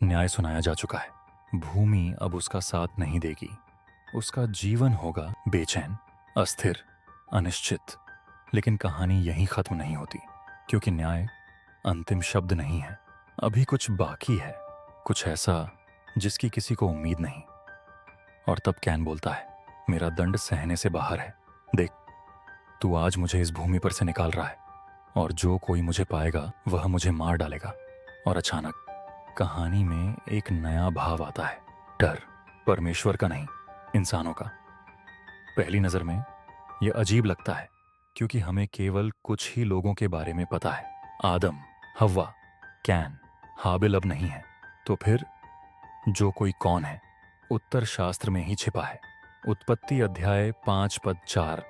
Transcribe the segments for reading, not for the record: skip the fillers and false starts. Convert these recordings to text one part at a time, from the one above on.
न्याय सुनाया जा चुका है। भूमि अब उसका साथ नहीं देगी। उसका जीवन होगा बेचैन, अस्थिर, अनिश्चित। लेकिन कहानी यहीं खत्म नहीं होती, क्योंकि न्याय अंतिम शब्द नहीं है। अभी कुछ बाकी है, कुछ ऐसा जिसकी किसी को उम्मीद नहीं। और तब कैन बोलता है, मेरा दंड सहने से बाहर है। देख, तू आज मुझे इस भूमि पर से निकाल रहा है, और जो कोई मुझे पाएगा वह मुझे मार डालेगा। और अचानक कहानी में एक नया भाव आता है, डर। परमेश्वर का नहीं, इंसानों का। पहली नजर में यह अजीब लगता है, क्योंकि हमें केवल कुछ ही लोगों के बारे में पता है। आदम, हव्वा, कैन, हाबिल अब नहीं है। तो फिर जो कोई कौन है? उत्तर शास्त्र में ही छिपा है। उत्पत्ति अध्याय 5 पद 4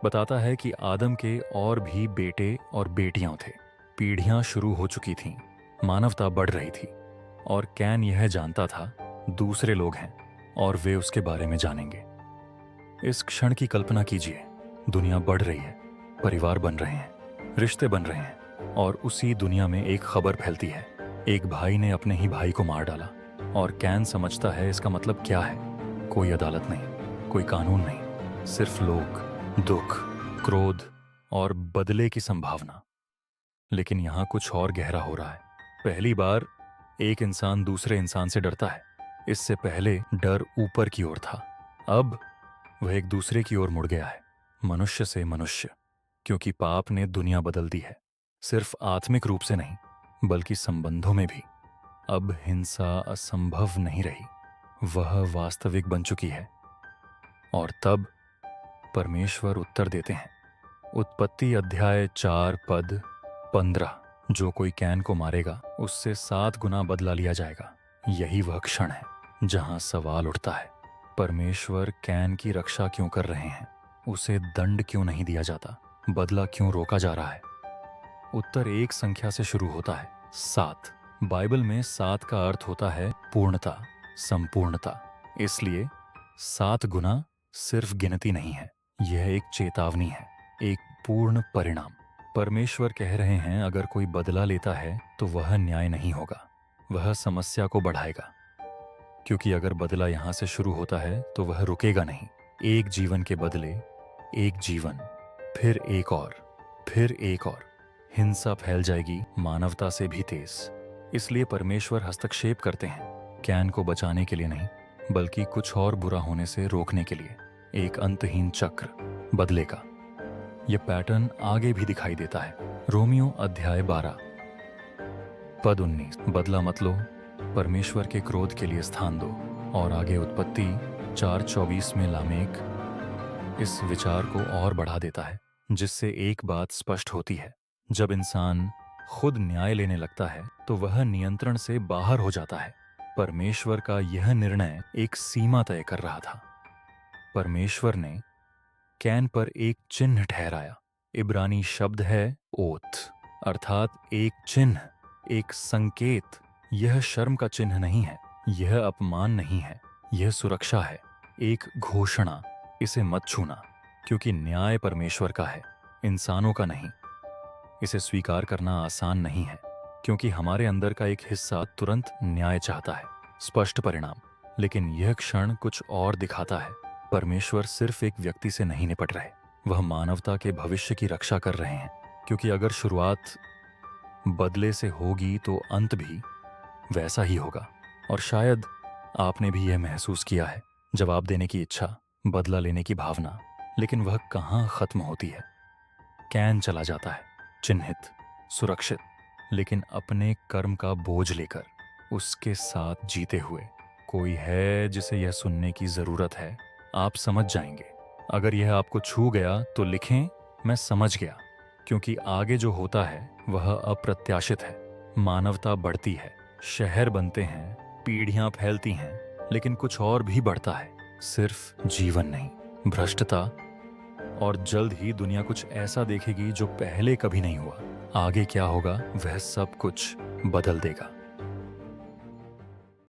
बताता है कि आदम के और भी बेटे और बेटियां थे। पीढ़ियां शुरू हो चुकी थीं, मानवता बढ़ रही थी, और कैन यह जानता था दूसरे लोग हैं और वे उसके बारे में जानेंगे। इस क्षण की कल्पना कीजिए, दुनिया बढ़ रही है, परिवार बन रहे हैं, रिश्ते बन रहे हैं, और उसी दुनिया में एक खबर फैलती है, एक भाई ने अपने ही भाई को मार डाला। और कैन समझता है इसका मतलब क्या है। कोई अदालत नहीं, कोई कानून नहीं, सिर्फ लोग, दुख, क्रोध और बदले की संभावना। लेकिन यहां कुछ और गहरा हो रहा है। पहली बार एक इंसान दूसरे इंसान से डरता है। इससे पहले डर ऊपर की ओर था, अब वह एक दूसरे की ओर मुड़ गया है, मनुष्य से मनुष्य। क्योंकि पाप ने दुनिया बदल दी है, सिर्फ आत्मिक रूप से नहीं, बल्कि संबंधों में भी। अब हिंसा असंभव नहीं रही, वह वास्तविक बन चुकी है। और तब परमेश्वर उत्तर देते हैं। उत्पत्ति अध्याय 4 पद 15, जो कोई कैन को मारेगा उससे 7 गुना बदला लिया जाएगा। यही वह क्षण है जहां सवाल उठता है, परमेश्वर कैन की रक्षा क्यों कर रहे हैं? उसे दंड क्यों नहीं दिया जाता? बदला क्यों रोका जा रहा है? उत्तर एक संख्या से शुरू होता है, 7। बाइबल में 7 का अर्थ होता है पूर्णता, संपूर्णता। इसलिए 7 गुना सिर्फ गिनती नहीं है, यह एक चेतावनी है, एक पूर्ण परिणाम। परमेश्वर कह रहे हैं, अगर कोई बदला लेता है तो वह न्याय नहीं होगा, वह समस्या को बढ़ाएगा। क्योंकि अगर बदला यहां से शुरू होता है तो वह रुकेगा नहीं। एक जीवन के बदले एक जीवन, फिर एक और, फिर एक और। हिंसा फैल जाएगी, मानवता से भी तेज। इसलिए परमेश्वर हस्तक्षेप करते हैं, कैन को बचाने के लिए नहीं, बल्कि कुछ और बुरा होने से रोकने के लिए। एक अंतहीन चक्र, बदले का। यह पैटर्न आगे भी दिखाई देता है। रोमियो अध्याय 12 पद 19, बदला मत लो, परमेश्वर के क्रोध के लिए स्थान दो। और आगे उत्पत्ति 4:24 में लामेक इस विचार को और बढ़ा देता है, जिससे एक बात स्पष्ट होती है, जब इंसान खुद न्याय लेने लगता है तो वह नियंत्रण से बाहर हो जाता है। परमेश्वर का यह निर्णय एक सीमा तय कर रहा था। परमेश्वर ने कैन पर एक चिन्ह ठहराया। इब्रानी शब्द है ओथ, अर्थात एक चिन्ह, एक संकेत। यह शर्म का चिन्ह नहीं है, यह अपमान नहीं है, यह सुरक्षा है, एक घोषणा। इसे मत छूना, क्योंकि न्याय परमेश्वर का है, इंसानों का नहीं। इसे स्वीकार करना आसान नहीं है, क्योंकि हमारे अंदर का एक हिस्सा तुरंत न्याय चाहता है, स्पष्ट परिणाम। लेकिन यह क्षण कुछ और दिखाता है। परमेश्वर सिर्फ एक व्यक्ति से नहीं निपट रहे, वह मानवता के भविष्य की रक्षा कर रहे हैं। क्योंकि अगर शुरुआत बदले से होगी तो अंत भी वैसा ही होगा। और शायद आपने भी यह महसूस किया है, जवाब देने की इच्छा, बदला लेने की भावना, लेकिन वह कहाँ खत्म होती है? कैन चला जाता है, चिन्हित, सुरक्षित, लेकिन अपने कर्म का बोझ लेकर, उसके साथ जीते हुए। कोई है जिसे यह सुनने की जरूरत है, आप समझ जाएंगे। अगर यह आपको छू गया तो लिखें, मैं समझ गया। क्योंकि आगे जो होता है वह अप्रत्याशित है। मानवता बढ़ती है, शहर बनते हैं, पीढ़ियां फैलती हैं, लेकिन कुछ और भी बढ़ता है, सिर्फ जीवन नहीं, भ्रष्टता। और जल्द ही दुनिया कुछ ऐसा देखेगी जो पहले कभी नहीं हुआ। आगे क्या होगा, वह सब कुछ बदल देगा।